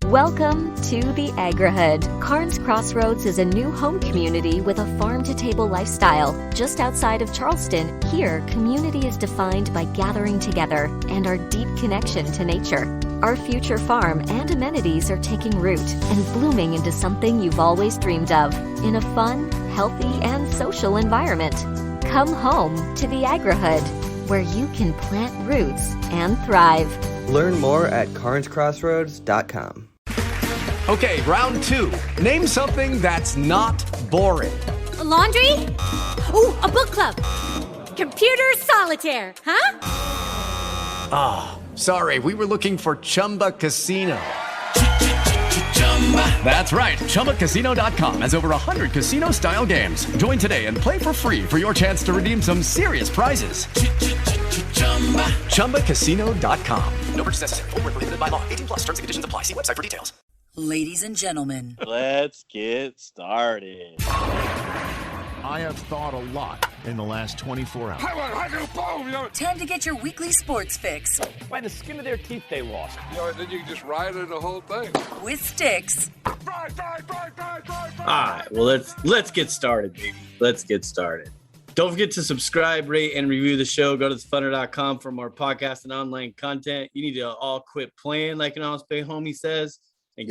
Welcome to the Agrihood. Carnes Crossroads is a new home community with a farm-to-table lifestyle. Just outside of Charleston, here, community is defined by gathering together and our deep connection to nature. Our future farm and amenities are taking root and blooming into something you've always dreamed of in a fun, healthy, and social environment. Come home to the Agrihood, where you can plant roots and thrive. Learn more at carnescrossroads.com. Okay, round two. Name something that's not boring. A laundry? Ooh, a book club. Computer solitaire, huh? Ah, sorry, we were looking for Chumba Casino. That's right, ChumbaCasino.com has over 100 casino-style games. Join today and play for free for your chance to redeem some serious prizes. ChumbaCasino.com. No purchase necessary. Void where prohibited by law. 18 plus. Terms and conditions apply. See website for details. Ladies and gentlemen, let's get started. I have thought a lot in the last 24 hours. Time to get your weekly sports fix. By the skin of their teeth, they lost. Then you can just ride in the whole thing. With Stix. All right, well, let's get started, baby. Let's get started. Don't forget to subscribe, rate, and review the show. Go to thefunner.com for more podcast and online content. You need to all quit playing, like an honest pay homie says. And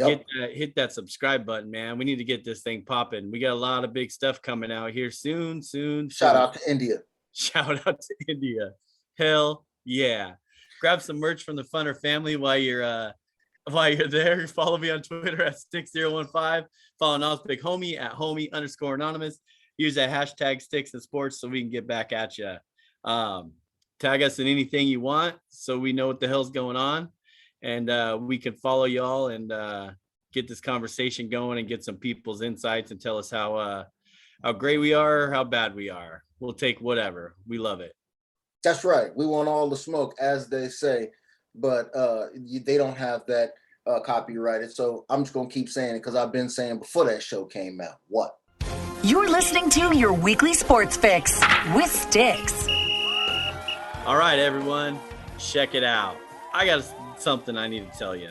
hit that subscribe button, man. We need to get this thing popping. We got a lot of big stuff coming out here soon. Shout out to India. Shout out to India. Hell yeah. Grab some merch from the Funner family while you're there. Follow me on Twitter at Stix015. Follow Nos Big Homie at homie_anonymous. Use that hashtag Stix and Sports so we can get back at you. Tag us in anything you want so we know what the hell's going on. And we can follow y'all and get this conversation going and get some people's insights and tell us how great we are, how bad we are. We'll take whatever. We love it. That's right. We want all the smoke, as they say, but they don't have that copyrighted. So I'm just going to keep saying it because I've been saying before that show came out. What? You're listening to your weekly sports fix with Stix. All right, everyone. Check it out. I got something I need to tell you.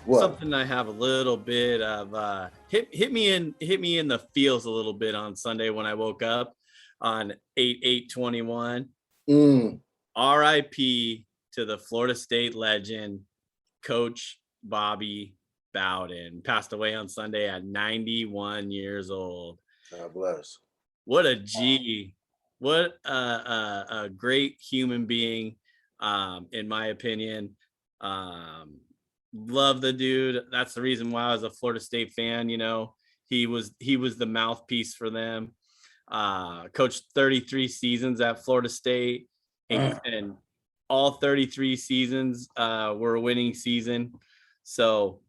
What? Something I have a little bit of hit me in the feels a little bit on Sunday when I woke up on 8/8/21. R.I.P. to the Florida State legend, Coach Bowden. Passed away on Sunday at 91 years old. God bless. What a G. What a great human being, in my opinion. Love the dude. That's the reason why I was a Florida State fan. You know, he was the mouthpiece for them. Coached 33 seasons at Florida State, and all 33 seasons were a winning season. So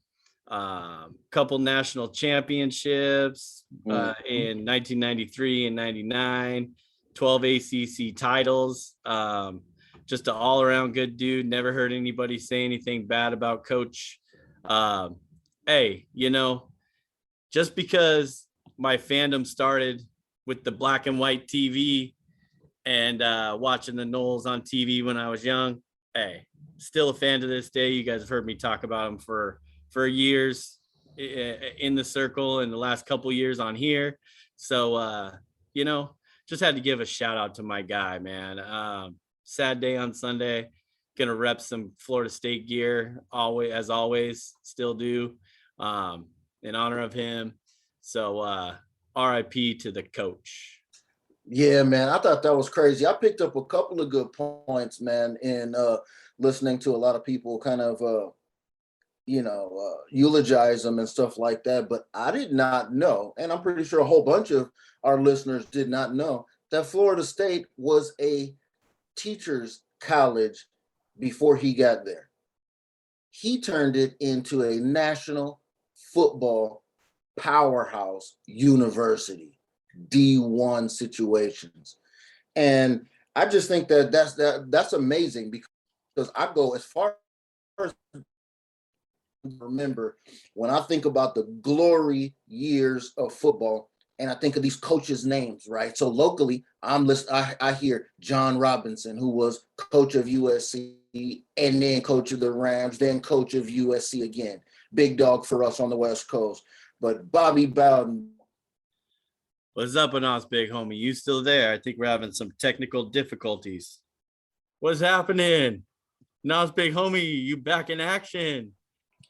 couple national championships in 1993 and 99, 12 ACC titles. Just an all-around good dude. Never heard anybody say anything bad about Coach. Hey, you know, just because my fandom started with the black and white TV and watching the Noles on TV when I was young, hey, still a fan to this day. You guys have heard me talk about him for years in the circle and the last couple years on here. So, you know, just had to give a shout out to my guy, man. Sad day on Sunday. Gonna rep some Florida State gear, always, still do, in honor of him. So R.I.P. to the coach. Yeah, man, I thought that was crazy. I picked up a couple of good points, man, in listening to a lot of people kind of, eulogize them and stuff like that. But I did not know, and I'm pretty sure a whole bunch of our listeners did not know, that Florida State was a teachers college before he got there. He turned it into a national football powerhouse university, D1 situations. And I just think that that's amazing, because I go as far as remember when I think about the glory years of football, and I think of these coaches' names, right? So locally, I hear John Robinson, who was coach of USC and then coach of the Rams, then coach of USC again. big dog for us on the West Coast. But Bobby Bowden. What's up, Anas, big homie? You still there? I think we're having some technical difficulties. What's happening? Nas, big homie, you back in action.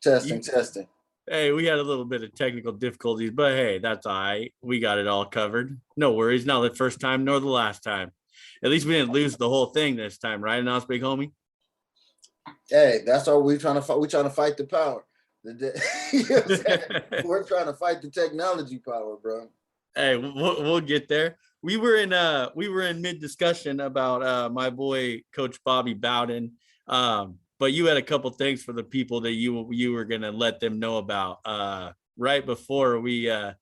Testing. Hey, we had a little bit of technical difficulties, but hey, that's all right. We got it all covered. No worries. Not the first time nor the last time. At least we didn't lose the whole thing this time, right, Nas, big homie? Hey, that's all we're trying to fight. We're trying to fight the power. You know what I'm saying? We're trying to fight the technology power, bro. Hey, we'll get there. We were in mid discussion about my boy Coach Bobby Bowden. But you had a couple things for the people that you were gonna let them know about right before we had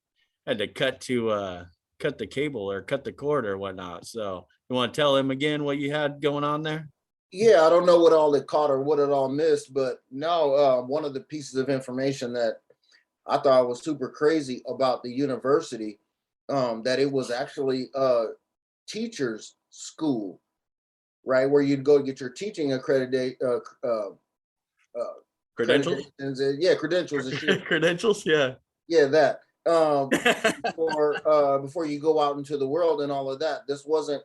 to cut the cable or cut the cord or whatnot. So you want to tell them again what you had going on there? Yeah, I don't know what all it caught or what it all missed, but no, one of the pieces of information that I thought was super crazy about the university, that it was actually a teacher's school, right? Where you'd go get your teaching Credentials? Yeah, credentials and shit. Credentials, yeah. Yeah, that. Before you go out into the world and all of that. This wasn't,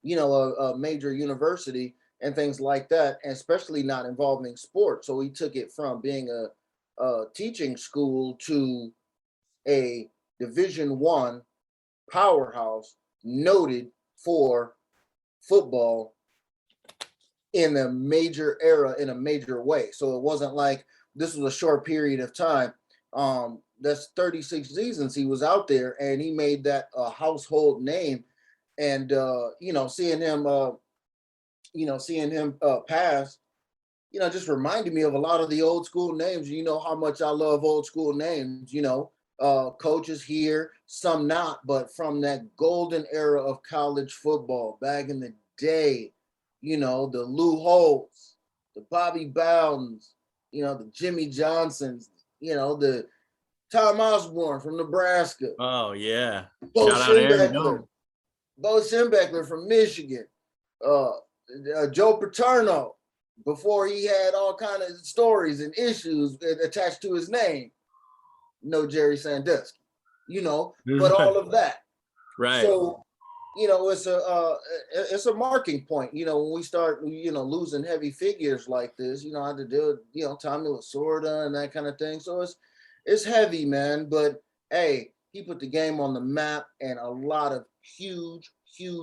a major university and things like that, and especially not involving sports. So he took it from being a teaching school to a Division I powerhouse, noted for football in a major era, in a major way. So it wasn't like this was a short period of time. That's 36 seasons he was out there, and he made that a household name. And seeing him pass, just reminded me of a lot of the old school names. You know how much I love old school names. Coaches here, some not, but from that golden era of college football back in the day, the Lou Holtz, the Bobby Bowdens, the Jimmy Johnsons, the Tom Osborne from Nebraska. Oh yeah. Shout out Aaron. Bo Schembechler from Michigan, Joe Paterno, before he had all kind of stories and issues attached to his name. No Jerry Sandusky, but all of that. Right. So, it's a marking point. When we start, losing heavy figures like this, I had to do it, Tommy Lasorda and that kind of thing. So it's heavy, man. But hey, he put the game on the map, and a lot of huge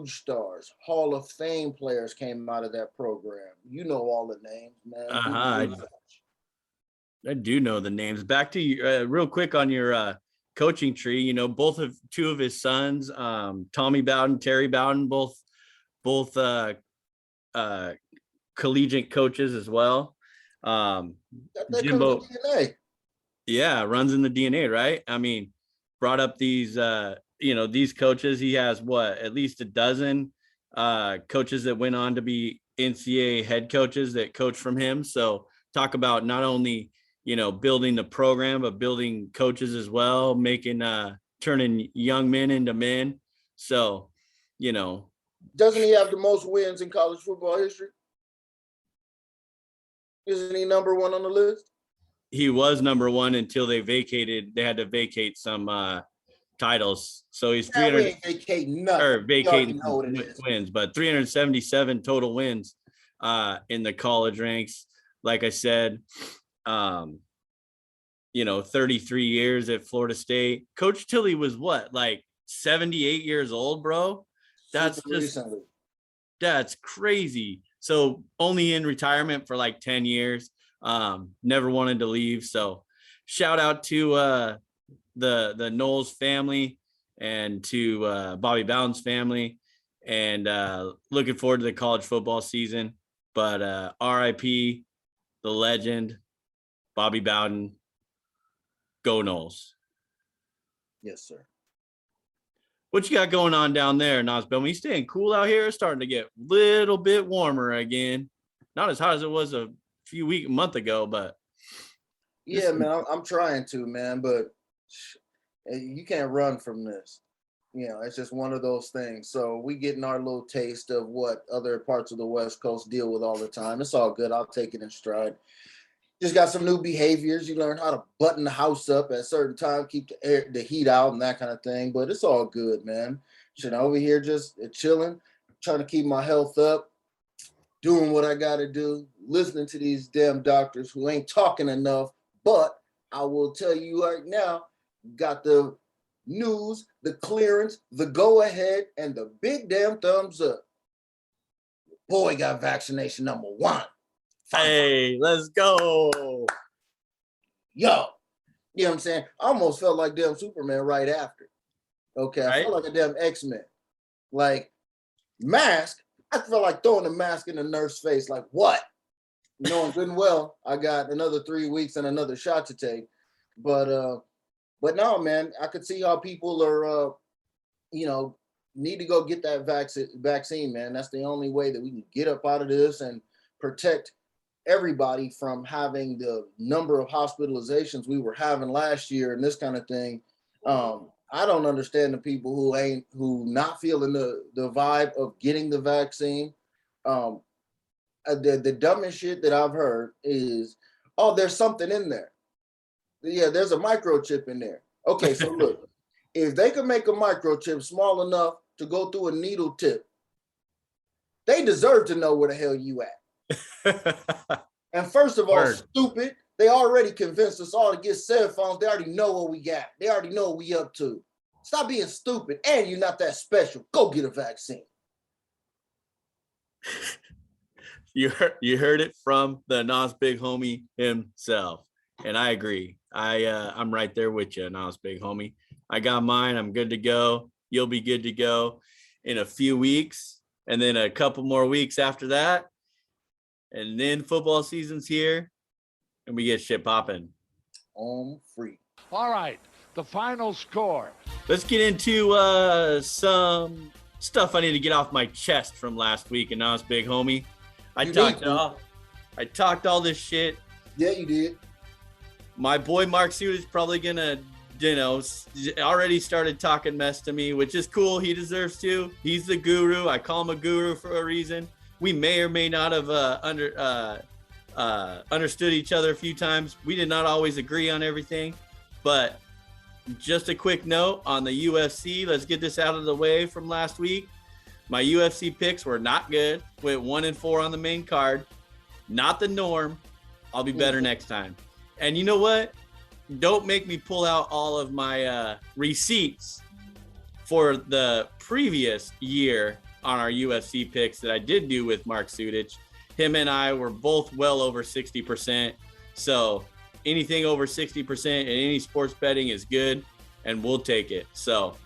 stars, Hall of Fame players came out of that program. You know all the names, man. I do know the names. Back to you real quick on your coaching tree. Two of his sons, Tommy Bowden, Terry Bowden, both collegiate coaches as well. Jimbo, yeah, runs in the DNA, right? I mean, brought up these these coaches. He has at least a dozen coaches that went on to be NCAA head coaches that coach from him. So talk about not only building the program, but building coaches as well, making turning young men into men. So doesn't he have the most wins in college football history? Isn't he number one on the list? He was number one until they had to vacate some titles. So he's 300 vacating wins, but 377 total wins in the college ranks. Like I said, 33 years at Florida State. Coach Tilley was 78 years old, bro? That's crazy. So only in retirement for 10 years. Never wanted to leave. So shout out to the Noles family and to Bobby Bowden's family, and looking forward to the college football season. But R.I.P. the legend, Bobby Bowden. Go Noles. Yes, sir. What you got going on down there, Nosbel? You staying cool out here? It's starting to get a little bit warmer again. Not as hot as it was a month ago, but yeah, man, I'm trying to, man, but you can't run from this. It's just one of those things. So we getting our little taste of what other parts of the West Coast deal with all the time. It's all good. I'll take it in stride. Just got some new behaviors. You learn how to button the house up at a certain time, keep the heat out and that kind of thing. But it's all good, man. Over here just chilling, trying to keep my health up, doing what I got to do, listening to these damn doctors who ain't talking enough. But I will tell you right now, got the news, the clearance, the go-ahead, and the big damn thumbs up. Boy got vaccination number 1. Hey, let's go. Yo, you know what I'm saying? I almost felt like damn Superman right after. Okay, I felt like a damn X-Men. Like, mask, I felt like throwing a mask in the nurse's face. Like, what? Knowing good and well, I got another 3 weeks and another shot to take. But no, man, I could see how people are, need to go get that vaccine, man. That's the only way that we can get up out of this and protect everybody from having the number of hospitalizations we were having last year and this kind of thing. I don't understand the people who not feeling the vibe of getting the vaccine. The dumbest shit that I've heard is, oh, there's something in there. Yeah, there's a microchip in there. Okay, so look, if they could make a microchip small enough to go through a needle tip, they deserve to know where the hell you at. And first of all, stupid, they already convinced us all to get cell phones. They already know what we got. They already know what we up to. Stop being stupid. And you're not that special. Go get a vaccine. You heard it from the Nas Big Homie himself. And I agree. I'm right there with you, Nas Big Homie. I got mine. I'm good to go. You'll be good to go in a few weeks. And then a couple more weeks after that. And then football season's here. And we get shit popping. On free. All right. The final score. Let's get into some stuff I need to get off my chest from last week. And Nas Big Homie. I talked all this shit. Yeah, you did. My boy Mark Suit is probably gonna, already started talking mess to me, which is cool. He deserves to. He's the guru. I call him a guru for a reason. We may or may not have understood each other a few times. We did not always agree on everything, but just a quick note on the UFC. Let's get this out of the way from last week. My UFC picks were not good. Went 1-4 on the main card. Not the norm. I'll be better next time. And you know what? Don't make me pull out all of my receipts for the previous year on our UFC picks that I did do with Mark Sudich. Him and I were both well over 60%. So anything over 60% in any sports betting is good, and we'll take it. So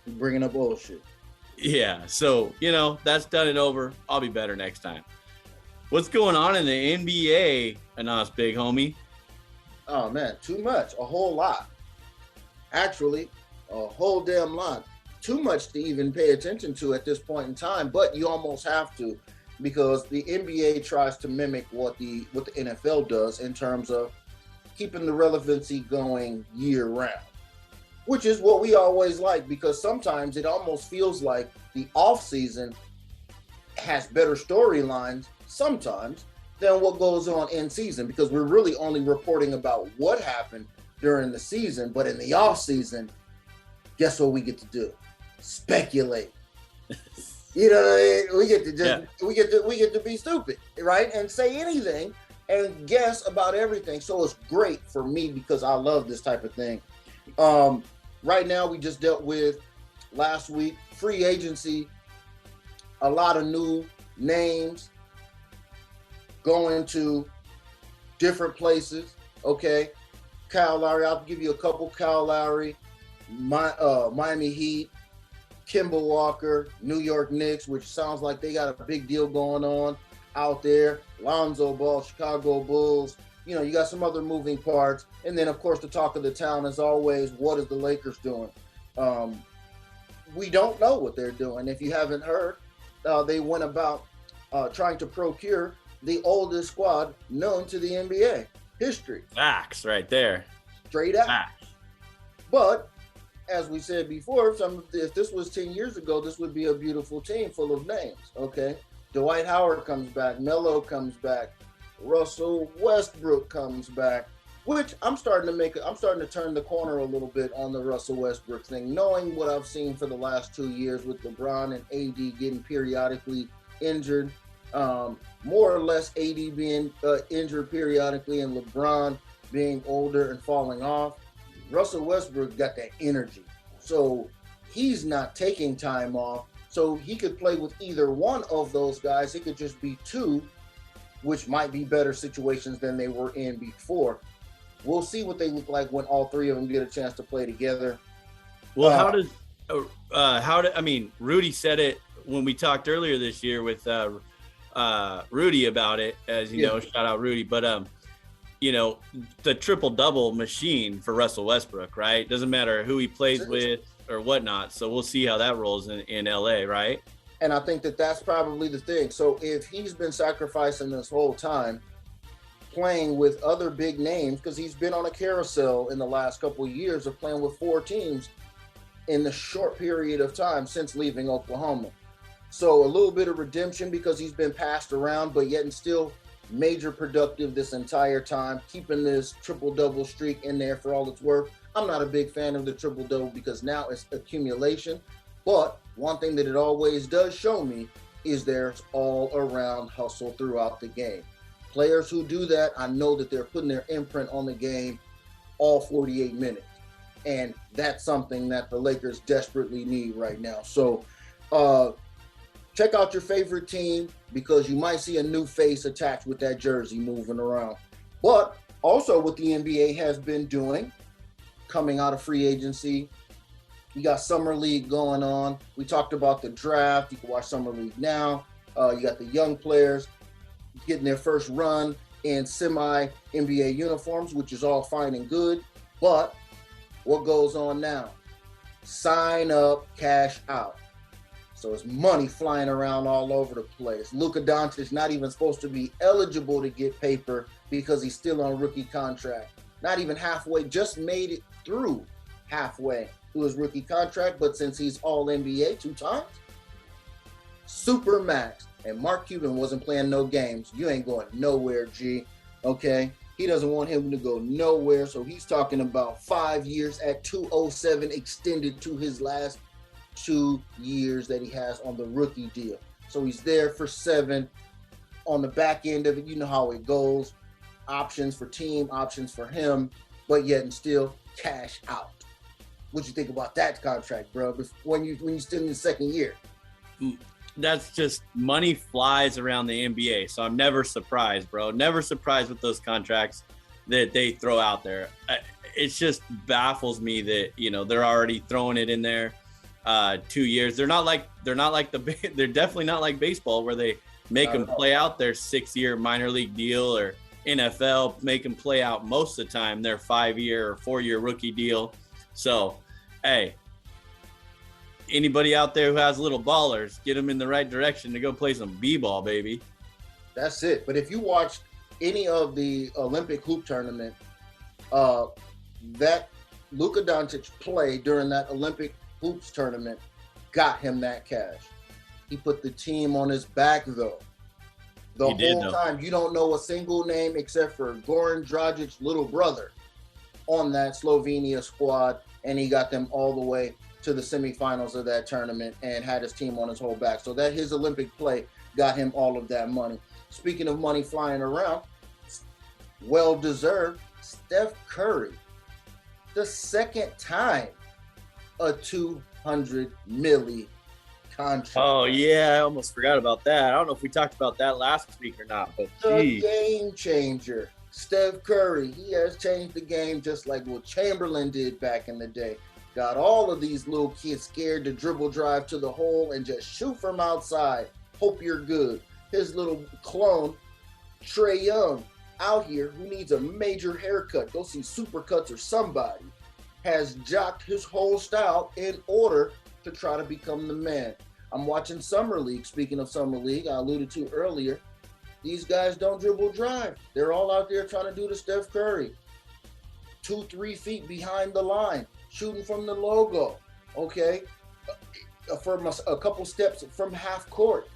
you're bringing up bullshit. Yeah. So, that's done and over. I'll be better next time. What's going on in the NBA, Anas Big Homie? Oh, man, too much. A whole lot. Actually, a whole damn lot. Too much to even pay attention to at this point in time, but you almost have to, because the NBA tries to mimic what the NFL does in terms of keeping the relevancy going year round, which is what we always like, because sometimes it almost feels like the off season has better storylines sometimes than what goes on in season, because we're really only reporting about what happened during the season. But in the off season, guess what we get to do? Speculate. We get to be stupid, right? And say anything and guess about everything. So it's great for me because I love this type of thing. Right now, we just dealt with last week free agency, a lot of new names going to different places. Okay, Kyle Lowry. I'll give you a couple. Kyle Lowry, Miami Heat, Kemba Walker, New York Knicks, which sounds like they got a big deal going on out there. Lonzo Ball, Chicago Bulls. You got some other moving parts. And then, of course, the talk of the town is always, what is the Lakers doing? We don't know what they're doing. If you haven't heard, they went about trying to procure the oldest squad known to the NBA history. Facts right there. Straight out. Facts. But as we said before, if this was 10 years ago, this would be a beautiful team full of names. Okay. Dwight Howard comes back. Melo comes back. Russell Westbrook comes back, which I'm starting to turn the corner a little bit on the Russell Westbrook thing, knowing what I've seen for the last 2 years with LeBron and AD getting periodically injured, more or less AD being injured periodically and LeBron being older and falling off. Russell Westbrook got that energy. So he's not taking time off. So he could play with either one of those guys. It could just be two, which might be better situations than they were in before. We'll see what they look like when all three of them get a chance to play together. Well, Rudy said it when we talked earlier this year with Rudy about it, as you know, shout out Rudy. But, the triple-double machine for Russell Westbrook, right? Doesn't matter who he plays with or whatnot. So we'll see how that rolls in LA, right? And I think that that's probably the thing. So if he's been sacrificing this whole time, playing with other big names, because he's been on a carousel in the last couple of years of playing with 4 teams in the short period of time since leaving Oklahoma. So a little bit of redemption because he's been passed around, but yet and still major productive this entire time, keeping this triple-double streak in there for all it's worth. I'm not a big fan of the triple-double because now it's accumulation. But one thing that it always does show me is there's all-around hustle throughout the game. Players who do that, I know that they're putting their imprint on the game all 48 minutes. And that's something that the Lakers desperately need right now. So check out your favorite team because you might see a new face attached with that jersey moving around. But also what the NBA has been doing, coming out of free agency, you got Summer League going on. We talked about the draft. You can watch Summer League now. You got the young players getting their first run in semi-NBA uniforms, which is all fine and good. But what goes on now? Sign up, cash out. So it's money flying around all over the place. Luka Doncic not even supposed to be eligible to get paper because he's still on rookie contract. Not even halfway, just made it through halfway through his rookie contract. But since he's all NBA 2 times, super max. And Mark Cuban wasn't playing no games. You ain't going nowhere, G. Okay? He doesn't want him to go nowhere. So he's talking about 5 years at 207 extended to his last 2 years that he has on the rookie deal. So he's there for 7. On the back end of it, you know how it goes. Options for team, options for him, but yet and still cash out. What you think about that contract, bro? When you're still in the second year? That's just money flies around the NBA. So I'm never surprised, bro. Never surprised with those contracts that they throw out there. It just baffles me that, they're already throwing it in there. 2 years. They're definitely not like baseball where they make them play out their 6-year minor league deal, or NFL make them play out most of the time their 5-year or 4-year rookie deal. So, hey, anybody out there who has little ballers, get them in the right direction to go play some b-ball, baby. That's it. But if you watch any of the Olympic hoop tournament, that Luka Doncic play during that Olympic hoops tournament got him that cash. He put the team on his back, though. The whole time, you don't know a single name except for Goran Dragic's little brother on that Slovenia squad, and he got them all the way to the semifinals of that tournament and had his team on his whole back. So that his Olympic play got him all of that money. Speaking of money flying around, well-deserved, Steph Curry, the second time a $200 million contract. Oh yeah, I almost forgot about that. I don't know if we talked about that last week or not, but the game changer, Steph Curry. He has changed the game just like what Chamberlain did back in the day. Got all of these little kids scared to dribble drive to the hole and just shoot from outside. Hope you're good. His little clone, Trae Young, out here who needs a major haircut. Go see Supercuts or somebody. Has jocked his whole style in order to try to become the man. I'm watching Summer League. Speaking of Summer League, I alluded to earlier, these guys don't dribble drive. They're all out there trying to do the Steph Curry. 2-3 feet behind the line, shooting from the logo, okay? From a couple steps from half court.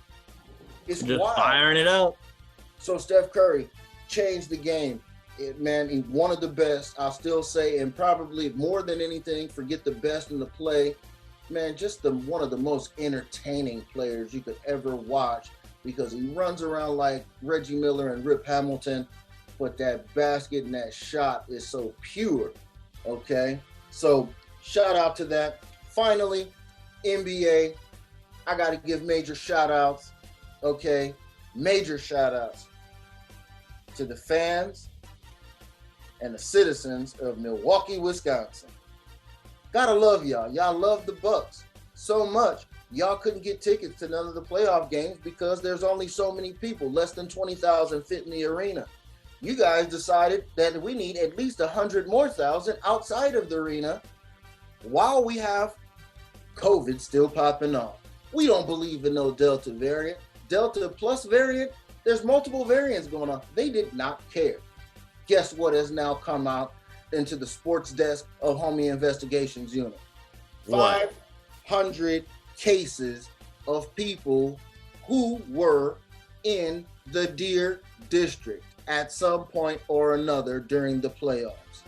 It's just wild. firing it up. So Steph Curry, changed the game. Man, he's one of the best, I'll still say, and probably more than anything, forget the best in the play. Man, just one of the most entertaining players you could ever watch because he runs around like Reggie Miller and Rip Hamilton, but that basket and that shot is so pure, okay? So shout out to that. Finally, NBA, I got to give major shout outs, okay? Major shout outs to the fans and the citizens of Milwaukee, Wisconsin. Gotta love y'all. Y'all love the Bucks so much. Y'all couldn't get tickets to none of the playoff games because there's only so many people, less than 20,000 fit in the arena. You guys decided that we need at least 100 more thousand outside of the arena while we have COVID still popping off. We don't believe in no Delta variant. Delta plus variant, there's multiple variants going on. They did not care. Guess what has now come out into the sports desk of Homie Investigations Unit? What? 500 cases of people who were in the Deer District at some point or another during the playoffs.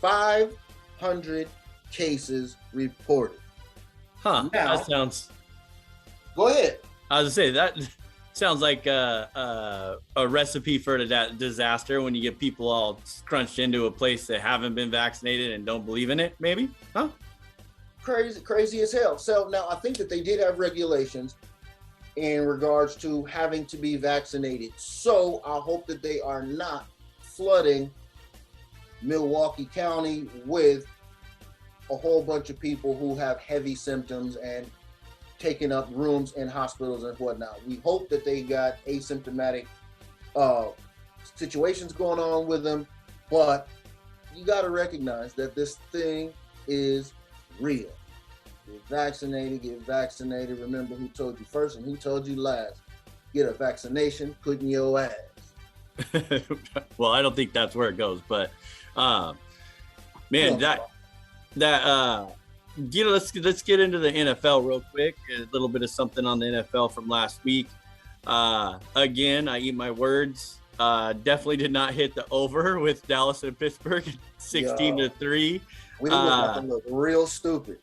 500 cases reported. Huh. Now, that sounds. Go ahead. I was gonna say that sounds like a recipe for a disaster when you get people all scrunched into a place that haven't been vaccinated and don't believe in it, maybe? Huh? Crazy as hell. So now I think that they did have regulations in regards to having to be vaccinated. So I hope that they are not flooding Milwaukee County with a whole bunch of people who have heavy symptoms and taking up rooms in hospitals and whatnot. We hope that they got asymptomatic situations going on with them, but you got to recognize that this thing is real. Get vaccinated. Remember who told you first and who told you last. Get a vaccination, put in your ass. Well, I don't think that's where it goes, but man, let's get into the NFL real quick. A little bit of something on the NFL from last week. Again, I eat my words. Definitely did not hit the over with Dallas and Pittsburgh, 16-3. We look real stupid.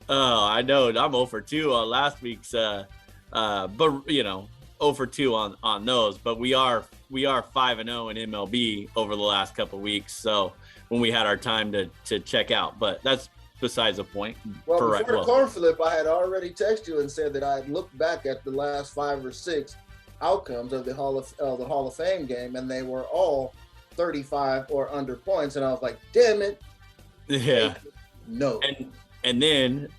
Oh, I know. I'm 0 for 2 on last week's, but 0 for 2 on those. But we are 5-0 in MLB over the last couple of weeks. So when we had our time to check out, but that's besides the point. Well, before the corn flip, I had already texted you and said that I had looked back at the last 5 or 6 outcomes of the Hall of Fame game, and they were all 35 or under points, and I was like, damn it. Yeah. No. And then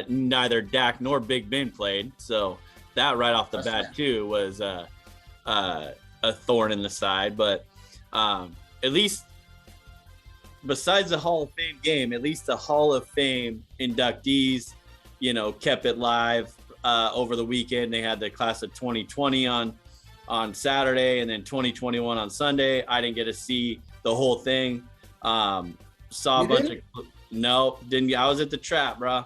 neither Dak nor Big Ben played, so that right off the bat too was a thorn in the side. But at least besides the Hall of Fame game, at least the Hall of Fame inductees, kept it live over the weekend. They had the class of 2020 on Saturday and then 2021 on Sunday. I didn't get to see the whole thing. Saw a bunch of. No, didn't. I was at the trap, bro.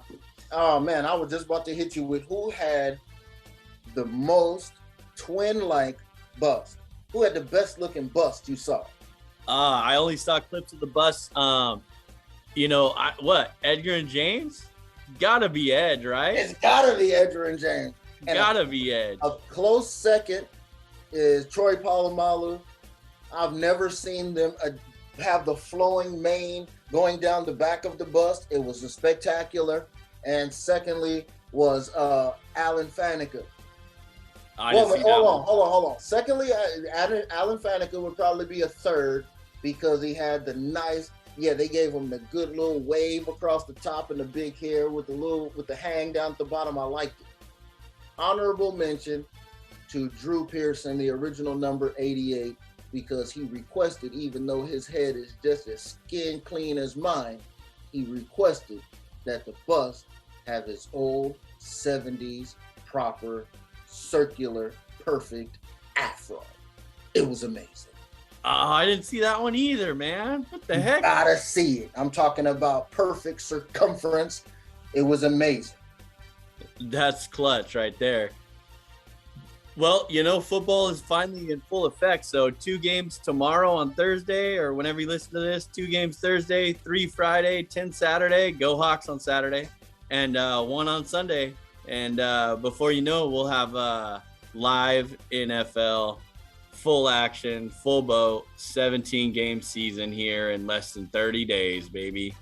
Oh man, I was just about to hit you with who had the most twin-like bust. Who had the best looking bust you saw? I only saw clips of the bust. Edgar and James? Gotta be Ed, right? It's gotta be Edgar and James. And gotta be Ed. A close second is Troy Polamalu. I've never seen them have the flowing mane going down the back of the bust. It was spectacular. And secondly was Alan Faneca. Hold on. Secondly, Alan Faneca would probably be a third because he had the nice, they gave him the good little wave across the top and the big hair with the hang down at the bottom. I liked it. Honorable mention to Drew Pearson, the original number 88, because he requested, even though his head is just as skin clean as mine, he requested that the bust have his old 70s proper, circular, perfect afro. It was amazing. I didn't see that one either, man. What the heck? Gotta see it. I'm talking about perfect circumference. It was amazing. That's clutch right there. Well, football is finally in full effect. So 2 games tomorrow on Thursday, or whenever you listen to this, 2 games Thursday, 3 Friday, 10 Saturday, go Hawks on Saturday, and 1 on Sunday. And before you know it, we'll have live NFL, full action, full boat, 17-game season here in less than 30 days, baby.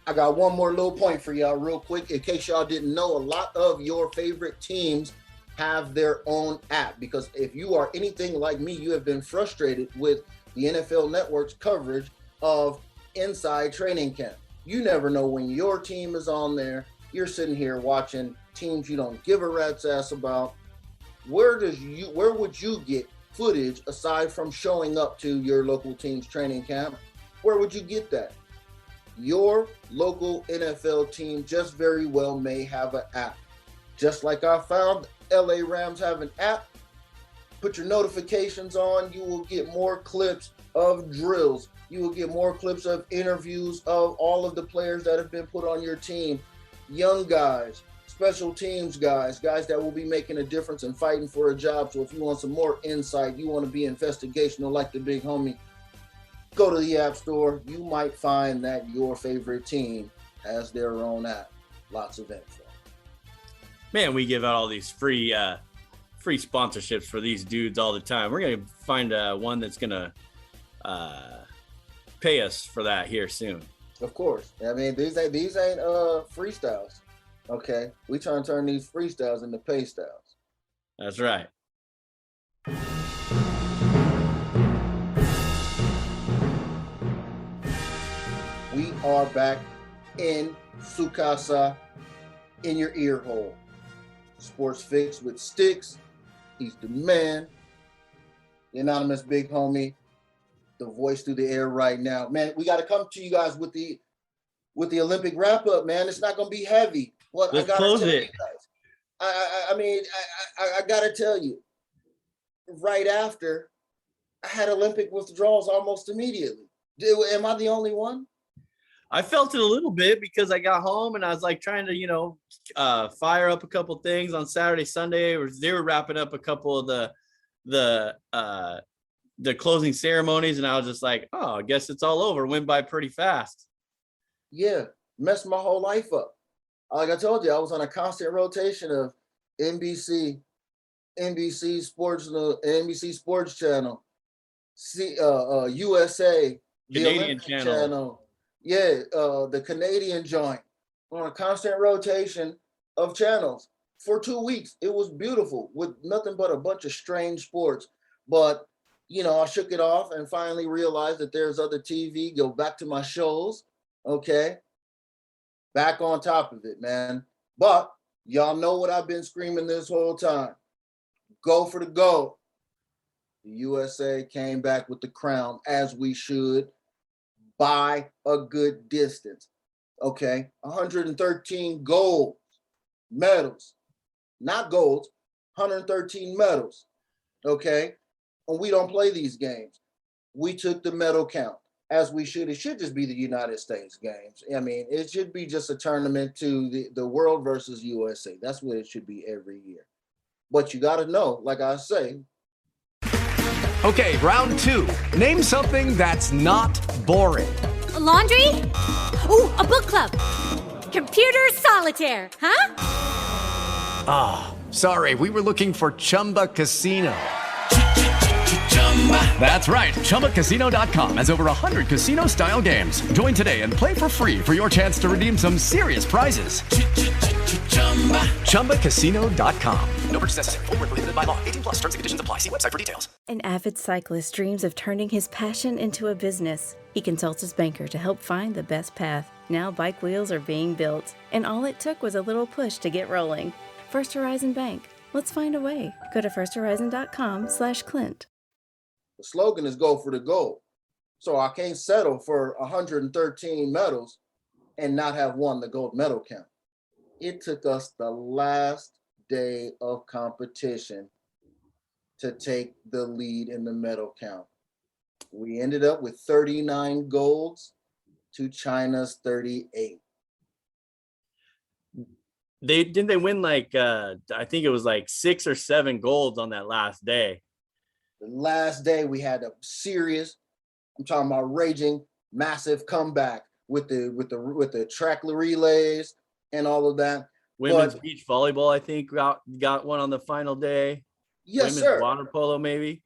I got one more little point for y'all real quick. In case y'all didn't know, a lot of your favorite teams have their own app, because if you are anything like me, you have been frustrated with the NFL Network's coverage of Inside Training Camp. You never know when your team is on there. You're sitting here watching teams you don't give a rat's ass about. Where would you get footage aside from showing up to your local team's training camp? Where would you get that? Your local NFL team just very well may have an app. Just like I found LA Rams have an app. Put your notifications on. You will get more clips of drills. You will get more clips of interviews of all of the players that have been put on your team. Young guys, special teams guys that will be making a difference and fighting for a job. So if you want some more insight, you want to be investigational like the big homie, go to the App Store. You might find that your favorite team has their own app. Lots of info. Man, we give out all these free sponsorships for these dudes all the time. We're gonna find one that's gonna pay us for that here soon. Of course. I mean, these ain't freestyles. Okay, we trying to turn these freestyles into pay styles. That's right. We are back in Sukasa, in your ear hole. Sports Fix with Stix. He's the man. The anonymous big homie. The voice through the air right now. Man, we got to come to you guys with the Olympic wrap up, man. It's not going to be heavy. What Let's I gotta close tell it. You guys, I got to tell you, right after, I had Olympic withdrawals almost immediately. Am I the only one? I felt it a little bit because I got home and I was like trying to, fire up a couple things on Saturday, Sunday. They were wrapping up a couple of the closing ceremonies, and I was just like, oh, I guess it's all over. Went by pretty fast. Yeah, messed my whole life up. Like I told you, I was on a constant rotation of NBC Sports, NBC Sports Channel, USA, the Canadian Olympic channel. The Canadian joint, on a constant rotation of channels for 2 weeks. It was beautiful with nothing but a bunch of strange sports. But, I shook it off and finally realized that there's other TV, go back to my shows. Okay. Back on top of it, man. But y'all know what I've been screaming this whole time. Go for the gold. The USA came back with the crown, as we should, by a good distance. Okay, 113 gold medals, not golds, 113 medals. Okay, and we don't play these games. We took the medal count, as we should. It should just be the United States games. I mean, it should be just a tournament to the world versus USA. That's what it should be every year. But you got to know, like I say. Okay, round 2. Name something that's not boring. A laundry? Ooh, a book club. Computer solitaire, huh? Ah, sorry, we were looking for Chumba Casino. That's right. ChumbaCasino.com has over 100 casino-style games. Join today and play for free for your chance to redeem some serious prizes. ChumbaCasino.com. No purchase necessary. Void where prohibited by law. 18+ terms and conditions apply. See website for details. An avid cyclist dreams of turning his passion into a business. He consults his banker to help find the best path. Now bike wheels are being built, and all it took was a little push to get rolling. First Horizon Bank. Let's find a way. Go to firsthorizon.com/Clint. The slogan is go for the gold. So I can't settle for 113 medals and not have won the gold medal count. It took us the last day of competition to take the lead in the medal count. We ended up with 39 golds to China's 38. They win like I think it was like 6 or 7 golds on that last day. The last day we had a serious, I'm talking about raging, massive comeback with the track relays and all of that. Women's beach volleyball, I think, got one on the final day. Yes, Women's sir. water polo, maybe.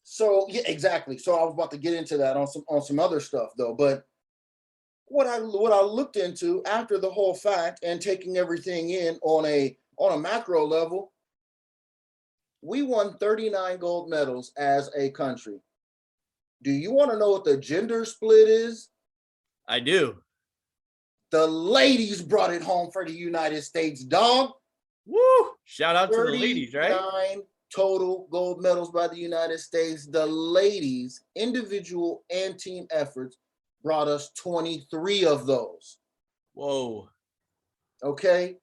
So yeah, exactly. So I was about to get into that on some other stuff though. But what I looked into after the whole fact and taking everything in on a macro level, we won 39 gold medals as a country. Do you want to know what the gender split is? I do. The ladies brought it home for the United States, dog. Woo! Shout out to the ladies, right? 39 total gold medals by the United States. The ladies, individual and team efforts, brought us 23 of those. Whoa. Okay?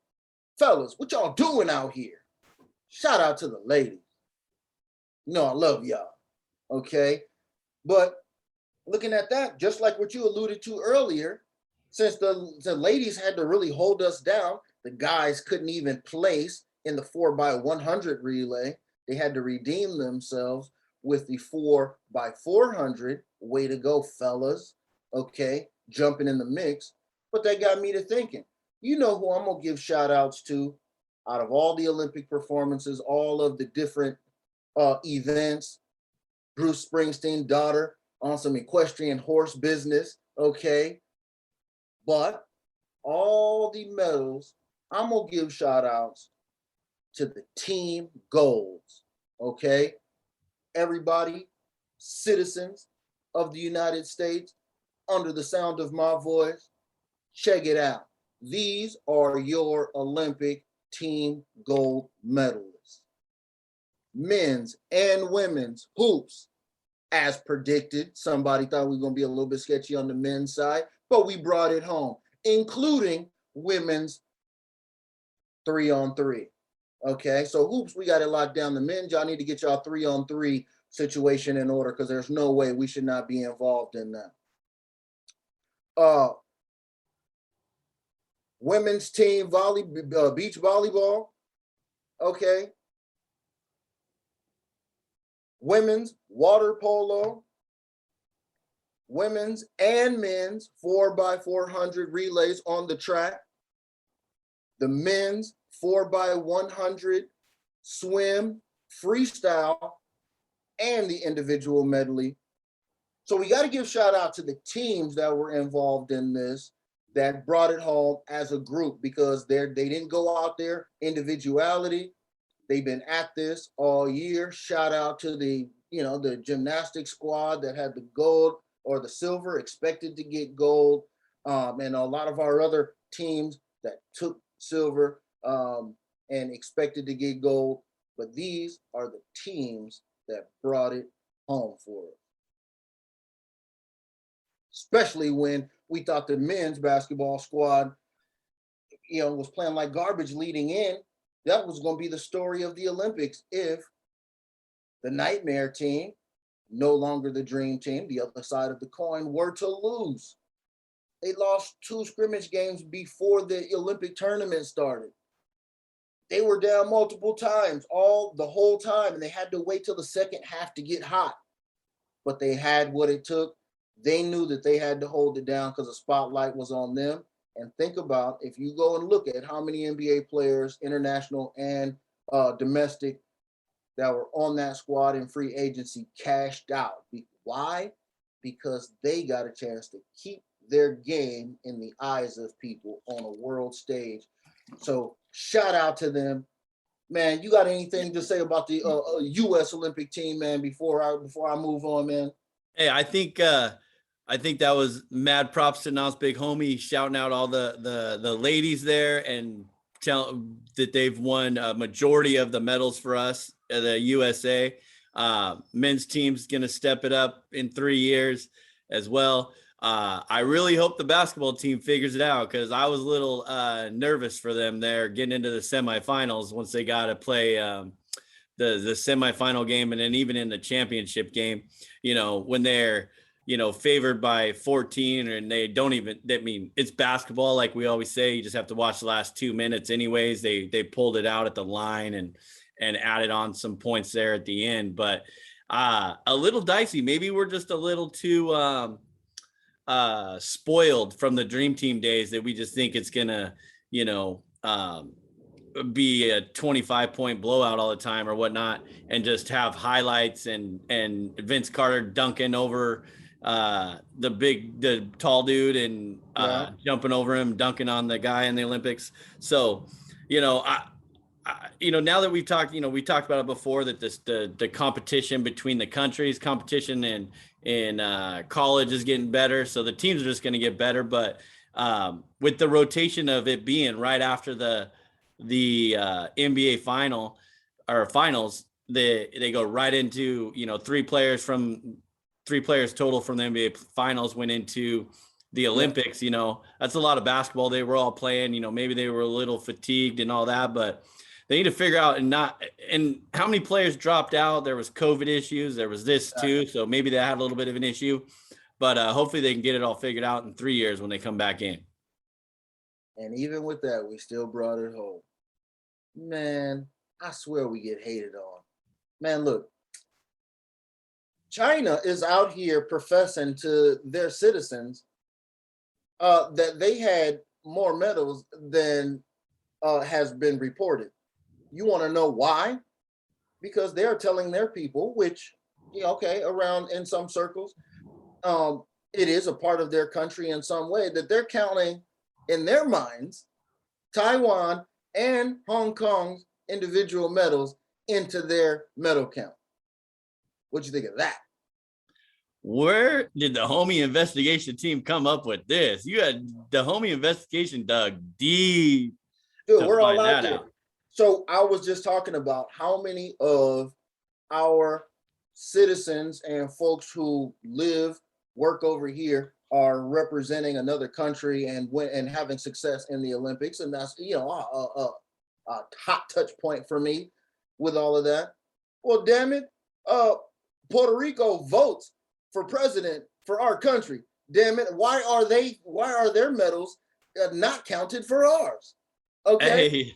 Fellas, what y'all doing out here? Shout out to the ladies. No, I love y'all. Okay? But looking at that, just like what you alluded to earlier, since the ladies had to really hold us down, the guys couldn't even place in the 4x100 relay. They had to redeem themselves with the 4x400. Way to go, fellas. Okay, jumping in the mix. But that got me to thinking, you know who I'm going to give shout outs to out of all the Olympic performances, all of the different events. Bruce Springsteen's daughter on some equestrian horse business. Okay. But all the medals, I'm going to give shout outs to the team golds. Okay. Everybody, citizens of the United States, under the sound of my voice, check it out. These are your Olympic team gold medalists. Men's and women's hoops, as predicted. Somebody thought we were going to be a little bit sketchy on the men's side, but we brought it home, including women's 3-on-3. Okay, so hoops, we got it locked down. The men, y'all need to get y'all 3-on-3 situation in order because there's no way we should not be involved in that. Women's team beach volleyball. Okay. Women's water polo. Women's and men's 4x400 relays on the track. The men's 4x100 swim, freestyle, and the individual medley. So we got to give shout out to the teams that were involved in this, that brought it home as a group, because they didn't go out there individuality. They've been at this all year. Shout out to the gymnastics squad that had the gold or the silver, expected to get gold, and a lot of our other teams that took silver and expected to get gold. But these are the teams that brought it home for us. Especially when we thought the men's basketball squad, was playing like garbage leading in. That was going to be the story of the Olympics if the nightmare team, no longer the dream team, the other side of the coin, were to lose. They lost 2 scrimmage games before the Olympic tournament started. They were down multiple times, the whole time, and they had to wait till the second half to get hot. But they had what it took. They knew that they had to hold it down because the spotlight was on them. And think about, if you go and look at how many NBA players, international and domestic, that were on that squad in free agency cashed out. Why? Because they got a chance to keep their game in the eyes of people on a world stage. So shout out to them. Man, you got anything to say about the U.S. Olympic team, man, before I move on, man? Hey, I think that was mad props to Nas Big Homie, shouting out all the ladies there and tell that they've won a majority of the medals for us, the USA. Men's team's going to step it up in 3 years as well. I really hope the basketball team figures it out, because I was a little nervous for them there getting into the semifinals once they got to play the semifinal game, and then even in the championship game, when they're favored by 14, and they don't even, it's basketball. Like we always say, you just have to watch the last 2 minutes anyways. They pulled it out at the line and added on some points there at the end, but a little dicey. Maybe we're just a little too spoiled from the Dream Team days that we just think it's gonna, be a 25-point blowout all the time or whatnot, and just have highlights and Vince Carter dunking over the tall dude and jumping over him, dunking on the guy in the Olympics. So, now that we've talked, we talked about it before, that the competition between the countries, competition in college is getting better. So the teams are just going to get better. But with the rotation of it being right after the NBA final or finals, they go right into, three players total from the NBA finals went into the Olympics. That's a lot of basketball they were all playing. Maybe they were a little fatigued and all that, but they need to figure out and how many players dropped out. There was COVID issues. There was this too. So maybe they had a little bit of an issue, but hopefully they can get it all figured out in 3 years when they come back in. And even with that, we still brought it home. Man, I swear we get hated on. Man, look, China is out here professing to their citizens that they had more medals than has been reported. You want to know why? Because they're telling their people, which, around in some circles, it is a part of their country in some way, that they're counting in their minds Taiwan and Hong Kong's individual medals into their medal count. What'd you think of that? Where did the homie investigation team come up with this? You had the homie investigation dug deep. Dude, we're all out there. So I was just talking about how many of our citizens and folks who work over here are representing another country and having success in the Olympics. And that's, a hot touch point for me with all of that. Well, damn it. Puerto Rico votes for president for our country. Damn it. Why are their medals not counted for ours? Okay. Hey.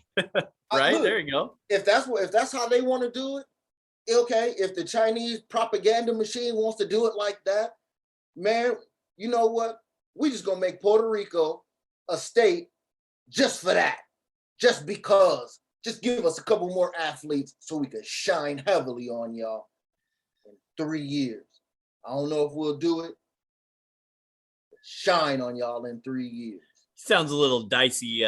Right. Look, there you go. If that's how they want to do it, okay. If the Chinese propaganda machine wants to do it like that, man, you know what? We just gonna make Puerto Rico a state just for that. Just because. Just give us a couple more athletes so we can shine heavily on y'all in 3 years. I don't know if we'll do it. Shine on y'all in 3 years. Sounds a little dicey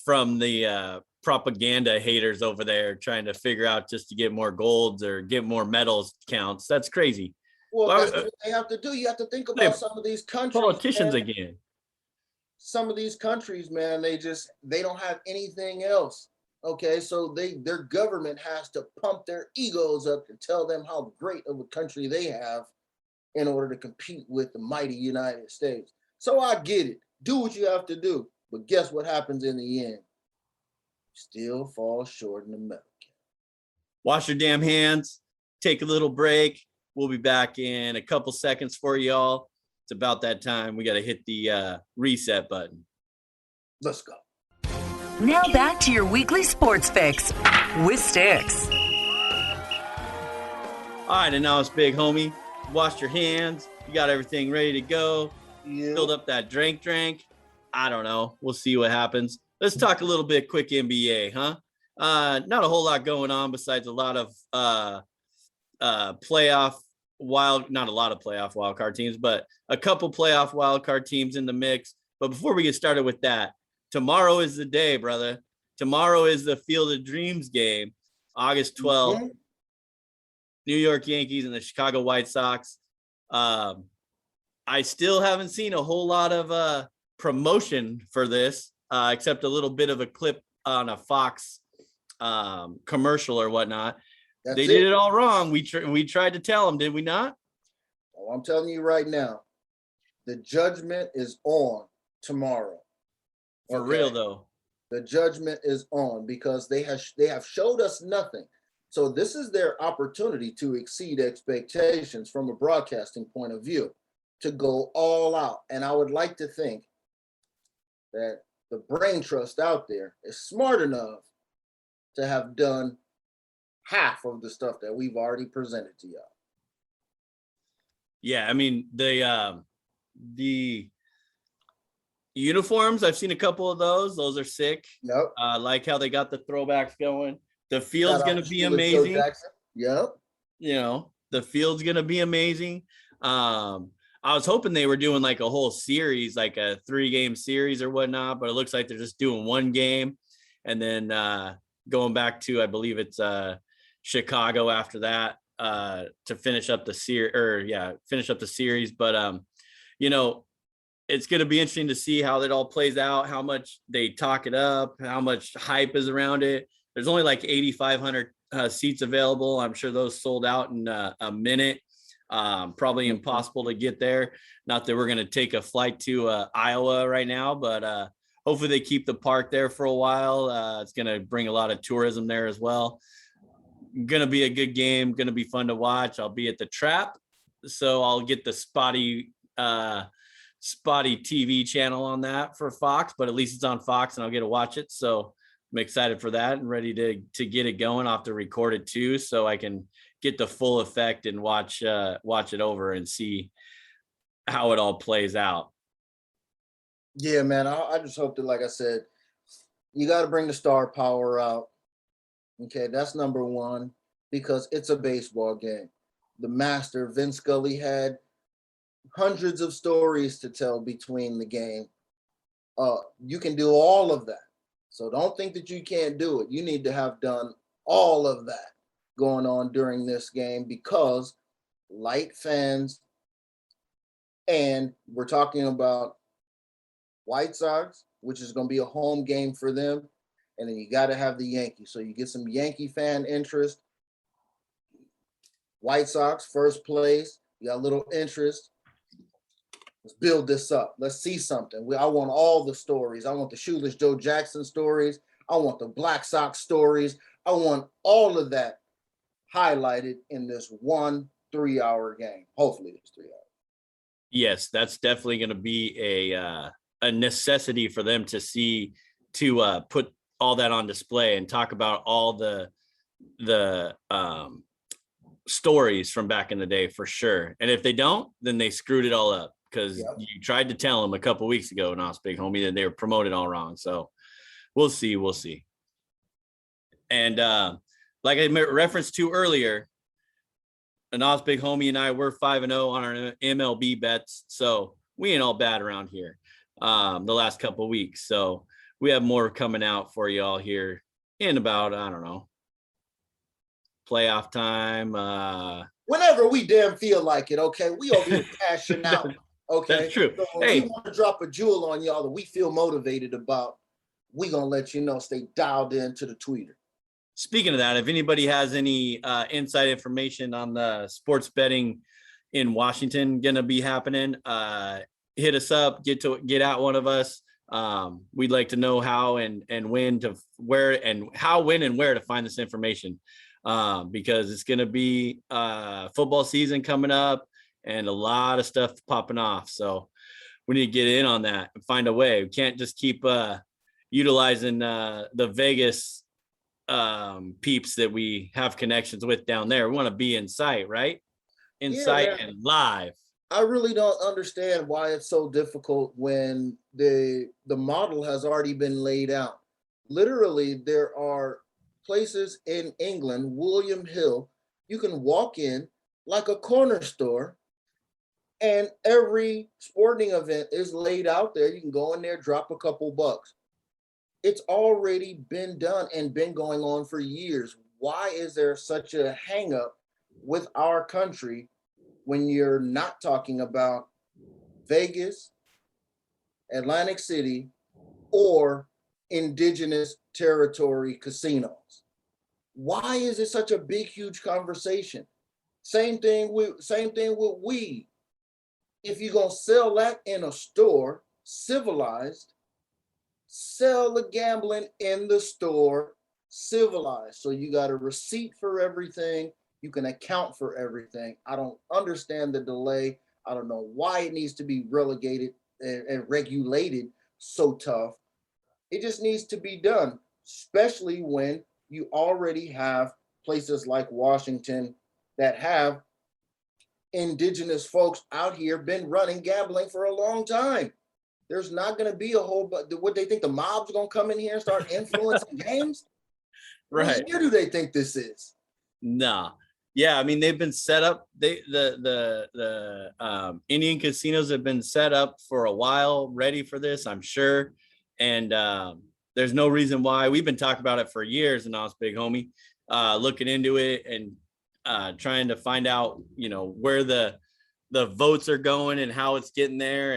from the propaganda haters over there trying to figure out just to get more golds or get more medals counts. That's crazy. Well, that's what they have to do. You have to think about some of these countries. Politicians, man. Again. Some of these countries, man, they don't have anything else. Okay, so their government has to pump their egos up to tell them how great of a country they have in order to compete with the mighty United States. So I get it. Do what you have to do. But guess what happens in the end? Still fall short in the medal count. Wash your damn hands. Take a little break. We'll be back in a couple seconds for y'all. It's about that time. We got to hit the reset button. Let's go. Now back to your weekly sports fix with Stix. All right, and now it's big, homie. Washed your hands. You got everything ready to go. Yeah. Filled up that drink. I don't know. We'll see what happens. Let's talk a little bit quick NBA, huh? Not a whole lot going on besides a lot of not a lot of playoff wildcard teams, but a couple playoff wildcard teams in the mix. But before we get started with that, tomorrow is the day, brother. Tomorrow is the Field of Dreams game, August 12th. Mm-hmm. New York Yankees and the Chicago White Sox. I still haven't seen a whole lot of promotion for this, except a little bit of a clip on a Fox commercial or whatnot. They did it all wrong. We tried to tell them, did we not? Oh, I'm telling you right now, the judgment is on tomorrow. For real though. The judgment is on because they have showed us nothing. So this is their opportunity to exceed expectations from a broadcasting point of view. to go all out. And I would like to think that the brain trust out there is smart enough to have done half of the stuff that we've already presented to y'all. Yeah, I mean, the uniforms, I've seen a couple of those. Those are sick. Yep. Like how they got the throwbacks going. The field's going to be Joe amazing. Jackson. Yep. You know, the field's going to be amazing. I was hoping they were doing like a whole series, like a 3-game series or whatnot, but it looks like they're just doing one game and then going back to, I believe it's Chicago after that to finish up the series. But, you know, it's going to be interesting to see how that all plays out, how much they talk it up, how much hype is around it. There's only like 8,500 seats available. I'm sure those sold out in a minute. Probably impossible to get there. Not that we're going to take a flight to Iowa right now, but hopefully they keep the park there for a while. It's going to bring a lot of tourism there as well. Going to be a good game. Going to be fun to watch. I'll be at the Trap, so I'll get the spotty TV channel on that for Fox, but at least it's on Fox and I'll get to watch it. So I'm excited for that and ready to get it going. I'll have to record it too, so I can get the full effect and watch it over and see how it all plays out. Yeah, man. I just hope that, like I said, you got to bring the star power out. Okay, that's number one, because it's a baseball game. The master, Vince Scully, had hundreds of stories to tell between the game. You can do all of that. So don't think that you can't do it. You need to have done all of that going on during this game, because light fans, and we're talking about White Sox, which is going to be a home game for them. And then you got to have the Yankees. So you get some Yankee fan interest. White Sox, first place. You got a little interest. Let's build this up. Let's see something. I want all the stories. I want the Shoeless Joe Jackson stories. I want the Black Sox stories. I want all of that highlighted in this 1 3-hour game. Hopefully it's 3 hours. Yes, that's definitely going to be a necessity for them to see, to put all that on display and talk about all the stories from back in the day, for sure. And if they don't, then they screwed it all up, because you tried to tell them a couple weeks ago, Noles Big Homie, that they were promoted all wrong. So we'll see. And like I referenced to earlier, Noles Big Homie and I were 5-0 on our MLB bets, so we ain't all bad around here the last couple of weeks. So we have more coming out for y'all here in about, I don't know, playoff time. Whenever we damn feel like it, okay? We over here cashing out, okay? That's true. So when we want to drop a jewel on y'all that we feel motivated about, we going to let you know, stay dialed into the tweeter. Speaking of that, if anybody has any inside information on the sports betting in Washington going to be happening, hit us up, get out one of us. We'd like to know how and when to where and how, when and where to find this information, because it's going to be football season coming up and a lot of stuff popping off. So we need to get in on that and find a way. We can't just keep utilizing the Vegas peeps that we have connections with down there. We want to be in sight, right? In sight and live. I really don't understand why it's so difficult when the model has already been laid out. Literally, there are places in England, William Hill, you can walk in like a corner store, and every sporting event is laid out there. You can go in there, drop a couple bucks. It's already been done and been going on for years. Why is there such a hang up with our country when you're not talking about Vegas, Atlantic City, or indigenous territory casinos? Why is it such a big, huge conversation? Same thing with weed. If you're gonna sell that in a store, civilized, sell the gambling in the store, civilized. So you got a receipt for everything. You can account for everything. I don't understand the delay. I don't know why it needs to be relegated and regulated so tough. It just needs to be done, especially when you already have places like Washington that have indigenous folks out here been running gambling for a long time. There's not going to be a whole, but what they think the mob's going to come in here and start influencing games? Right. What year do they think this is? Nah. Yeah, I mean they've been set up. The Indian casinos have been set up for a while, ready for this, I'm sure. And there's no reason why. We've been talking about it for years, and Noles, big homie, looking into it and trying to find out, where the votes are going and how it's getting there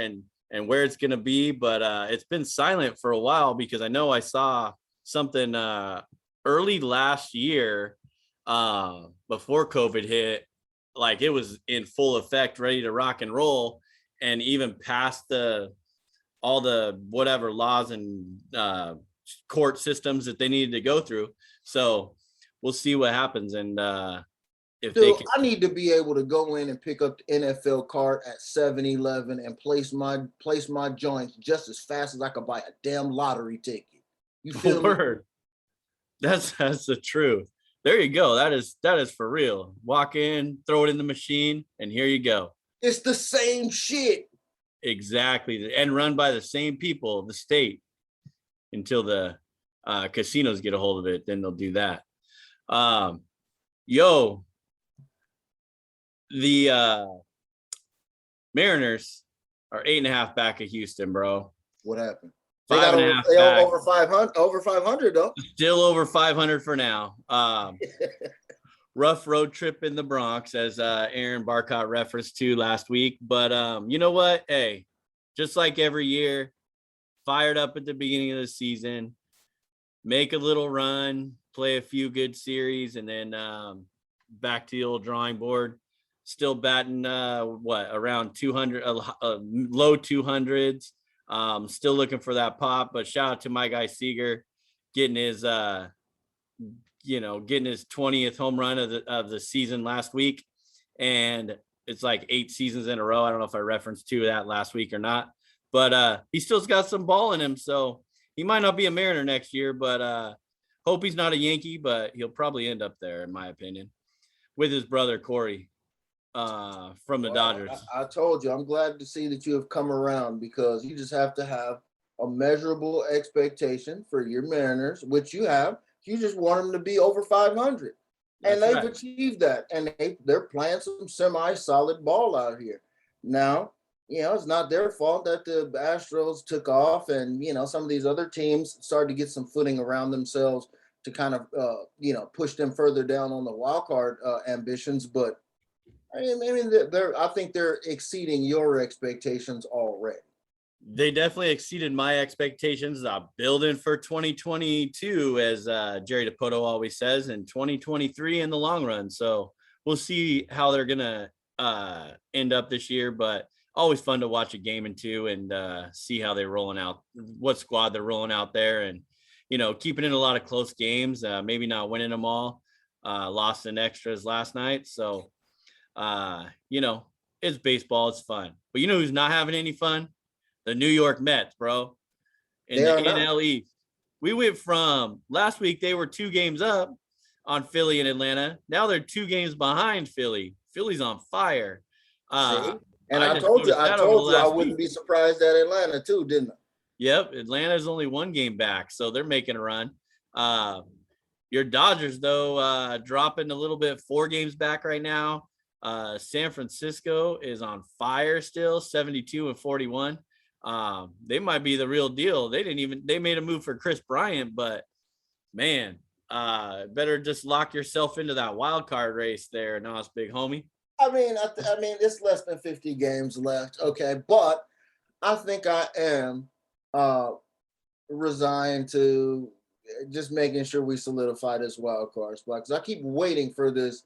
and where it's going to be. But it's been silent for a while because I know I saw something early last year before COVID hit, like it was in full effect, ready to rock and roll, and even past all the whatever laws and court systems that they needed to go through. So we'll see what happens. And if Dude, they can... I need to be able to go in and pick up the NFL card at 7-Eleven and place my joints just as fast as I could buy a damn lottery ticket. You feel me? That's the truth. There you go. That is for real. Walk in, throw it in the machine, and here you go. It's the same shit. Exactly. And run by the same people, the state, until the casinos get a hold of it. Then they'll do that. The Mariners are 8.5 back of Houston, bro. What happened? They got over 500. Over 500 though. Still over 500 for now. Rough road trip in the Bronx, as Aaron Barcott referenced to last week. But you know what? Hey, just like every year, fired up at the beginning of the season, make a little run, play a few good series, and then back to the old drawing board. Still batting around 200, low 200s. Still looking for that pop, but shout out to my guy Seager getting his 20th home run of the season last week. And it's like 8 seasons in a row. I don't know if I referenced to that last week or not, but he still's got some ball in him. So he might not be a Mariner next year, but hope he's not a Yankee, but he'll probably end up there, in my opinion, with his brother Corey from the Dodgers. I told you, I'm glad to see that you have come around, because you just have to have a measurable expectation for your Mariners, which you have. You just want them to be over 500. And they've achieved that. And they're playing some semi-solid ball out here. Now, it's not their fault that the Astros took off and, some of these other teams started to get some footing around themselves to kind of, push them further down on the wild card ambitions. But I think they're exceeding your expectations already. They definitely exceeded my expectations. Building for 2022, as Jerry DiPoto always says, and 2023 in the long run. So we'll see how they're going to end up this year. But always fun to watch a game and two and see how they're rolling out, what squad they're rolling out there. And, keeping in a lot of close games, maybe not winning them all, lost in extras last night. So, it's baseball. It's fun. But who's not having any fun? The New York Mets, bro. In the NL East. We went from last week, they were 2 games up on Philly and Atlanta. Now they're 2 games behind Philly. Philly's on fire. And I told you I wouldn't be surprised at Atlanta too, didn't I? Yep. Atlanta's only 1 game back, so they're making a run. Your Dodgers, though, dropping a little bit, 4 games back right now. San Francisco is on fire still, 72-41. They might be the real deal. They made a move for Chris Bryant, but man, better just lock yourself into that wild card race there, Noles, big homie. I mean, it's less than 50 games left. Okay. But I think I am resigned to just making sure we solidify this wild card spot, because I keep waiting for this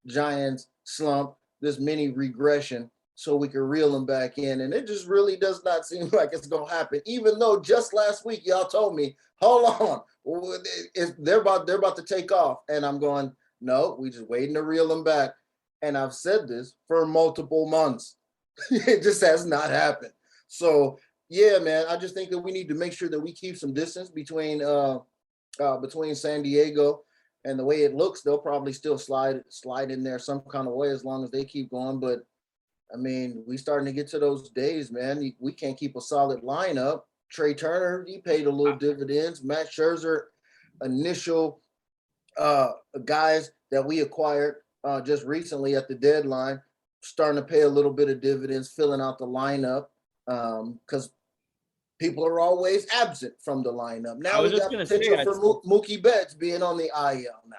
Giants slump, this mini regression, so we can reel them back in. And it just really does not seem like it's going to happen, even though just last week y'all told me, hold on, they're about to take off. And I'm going, no, we just waiting to reel them back. And I've said this for multiple months. It just has not happened. So yeah, man, I just think that we need to make sure that we keep some distance between San Diego and the way it looks. They'll probably still slide in there some kind of way as long as they keep going. But I mean, we starting to get to those days, man. We can't keep a solid lineup. Trey Turner, he paid a little dividends. Matt Scherzer, initial guys that we acquired just recently at the deadline, starting to pay a little bit of dividends, filling out the lineup because people are always absent from the lineup. Now we got potential for Mookie Betts being on the IL now.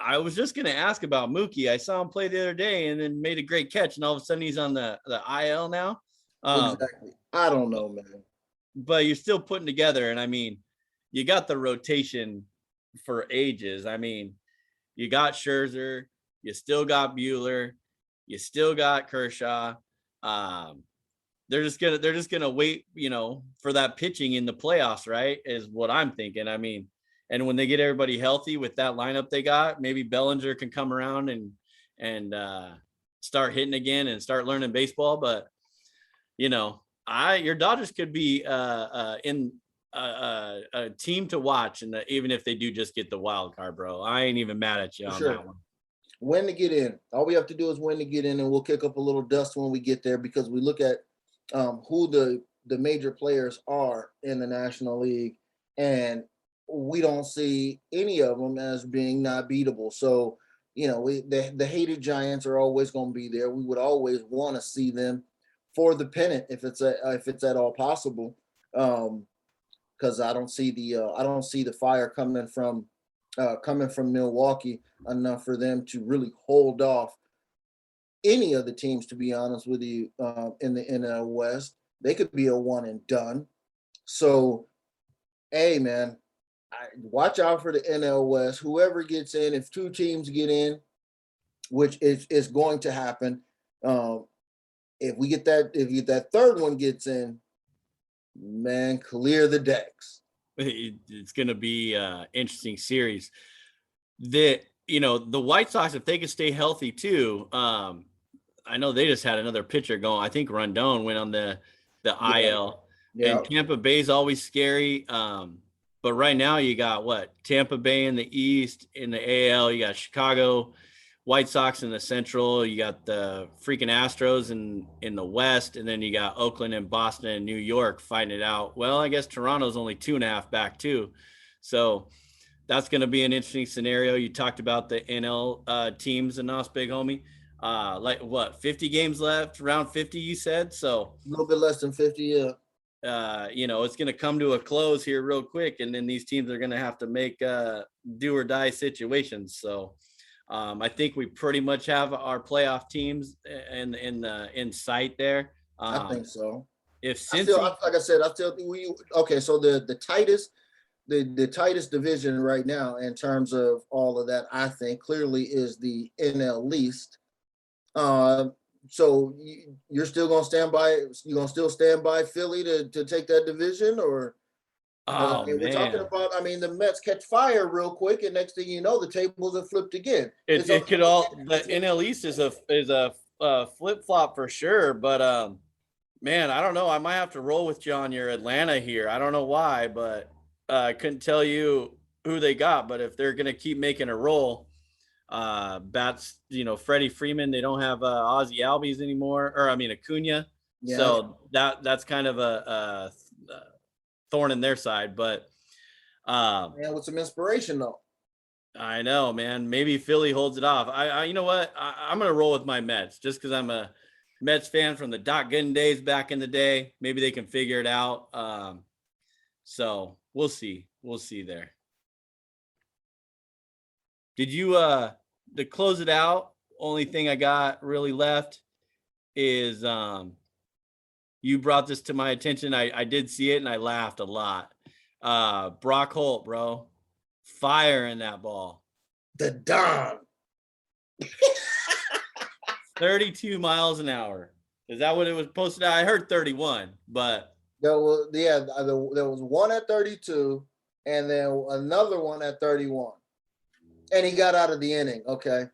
I was just going to ask about Mookie. I saw him play the other day and then made a great catch, and all of a sudden he's on the IL now. Exactly. I don't know, man. But you're still putting together, and I mean, you got the rotation for ages. I mean, you got Scherzer, you still got Buehler, you still got Kershaw. They're just gonna wait, for that pitching in the playoffs, right? Is what I'm thinking. I mean, and when they get everybody healthy with that lineup they got, maybe Bellinger can come around and start hitting again and start learning baseball. But your Dodgers could be in a team to watch, and even if they do just get the wild card, bro, I ain't even mad at you on that one. When to get in. All we have to do is when to get in, and we'll kick up a little dust when we get there, because we look at who the major players are in the National League, and we don't see any of them as being not beatable. So, the hated Giants are always going to be there. We would always want to see them for the pennant if it's at all possible. Because I don't see the fire coming from Milwaukee enough for them to really hold off any of the teams, to be honest with you, in the NL West. They could be a one and done. So, hey, man, watch out for the NL West. Whoever gets in, if two teams get in, which is going to happen, if that third one gets in, man, clear the decks. It's going to be an interesting series. The White Sox, if they could stay healthy too, I know they just had another pitcher going. I think Rondon went on the IL. Yeah. And Tampa Bay's always scary. But right now you got Tampa Bay in the East, in the AL, you got Chicago White Sox in the Central, you got the freaking Astros in the West, and then you got Oakland and Boston and New York fighting it out. Well, I guess Toronto's only 2.5 back too. So that's going to be an interesting scenario. You talked about the NL teams and us, big homie. 50 games left, around 50, you said? So a little bit less than 50, yeah. It's going to come to a close here real quick, and then these teams are going to have to make do or die situations. So I think we pretty much have our playoff teams in sight there. I think so. If Cincy, so the tightest division right now in terms of all of that, I think clearly is the NL East. So you're still gonna stand by Philly to take that division, or? We're talking about. I mean, the Mets catch fire real quick, and next thing you know, the tables are flipped again. The NL East is a flip flop for sure, but man, I don't know. I might have to roll with you on your Atlanta here. I don't know why, but I couldn't tell you who they got. But if they're gonna keep making a roll, bats, Freddie Freeman, they don't have Ozzie Albies anymore, Acuna. Yeah. So that's kind of a thorn in their side, but with some inspiration though. I know, man. Maybe Philly holds it off. I you know what? I'm gonna roll with my Mets just because I'm a Mets fan from the Doc Gooden days back in the day. Maybe they can figure it out. So we'll see. We'll see there. Did you to close it out? Only thing I got really left is you brought this to my attention. I did see it and I laughed a lot. Brock Holt, bro. Fire in that ball. The Don. 32 miles an hour. Is that what it was posted at? I heard 31, but there was one at 32 and then another one at 31. And he got out of the inning. Okay.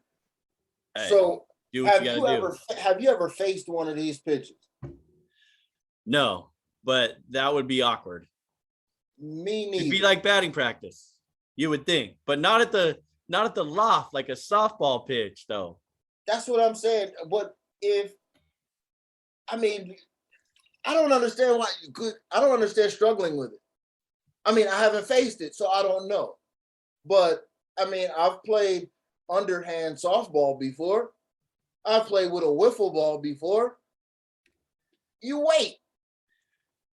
Hey. So Do what you gotta do. Have you ever faced one of these pitches? No, but that would be awkward. Me neither. It'd be like batting practice, you would think, but not at the loft like a softball pitch, though. That's what I'm saying. But I don't understand why you could. I don't understand struggling with it. I mean, I haven't faced it, so I don't know. But I mean, I've played underhand softball before. I've played with a wiffle ball before. You wait.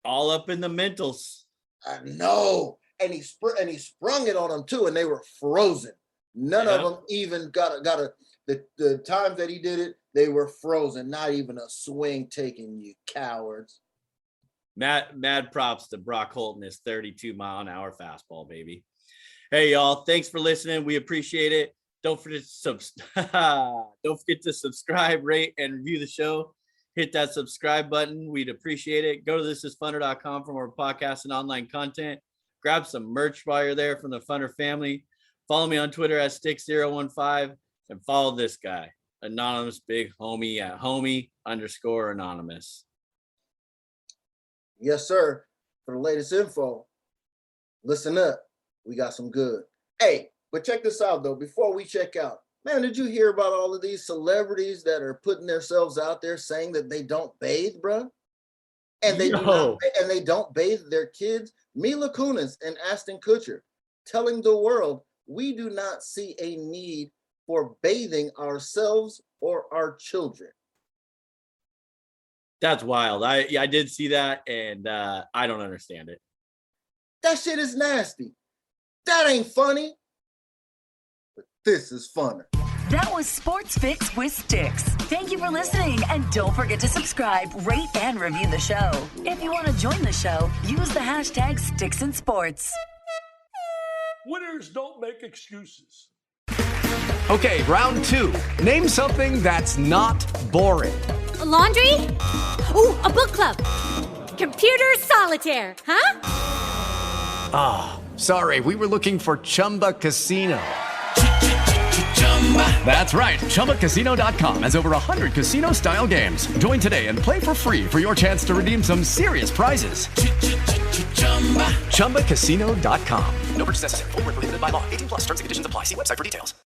All up in the mentals. I know. And he sprung it on them too, and they were frozen. None of them even got the times that he did it, they were frozen. Not even a swing taken, you cowards. Mad props to Brock Holton, his 32-mile-an-hour fastball, baby. Hey, y'all, thanks for listening. We appreciate it. Don't forget to subscribe, rate, and review the show. Hit that subscribe button. We'd appreciate it. Go to thisisfunner.com for more podcasts and online content. Grab some merch while you're there from the Funner family. Follow me on Twitter at Stix015 and follow this guy, Anonymous Big Homie at homie_anonymous. Yes, sir. For the latest info, listen up. We got some good. Hey, but check this out, though. Before we check out, man, did you hear about all of these celebrities that are putting themselves out there saying that they don't bathe, bro? And they don't bathe their kids? Mila Kunis and Ashton Kutcher telling the world we do not see a need for bathing ourselves or our children. That's wild. I did see that, and I don't understand it. That shit is nasty. That ain't funny. But this is funner. That was Sports Fix with Stix. Thank you for listening, and don't forget to subscribe, rate, and review the show. If you want to join the show, use the hashtag #StixandSports. Winners don't make excuses. Okay, round 2. Name something that's not boring. A laundry? Ooh, a book club. Computer solitaire, huh? Ah, sorry, we were looking for Chumba Casino. That's right, ChumbaCasino.com has over 100 casino-style games. Join today and play for free for your chance to redeem some serious prizes. ChumbaCasino.com. No purchase necessary. Void where prohibited by law. 18+ terms and conditions apply. See website for details.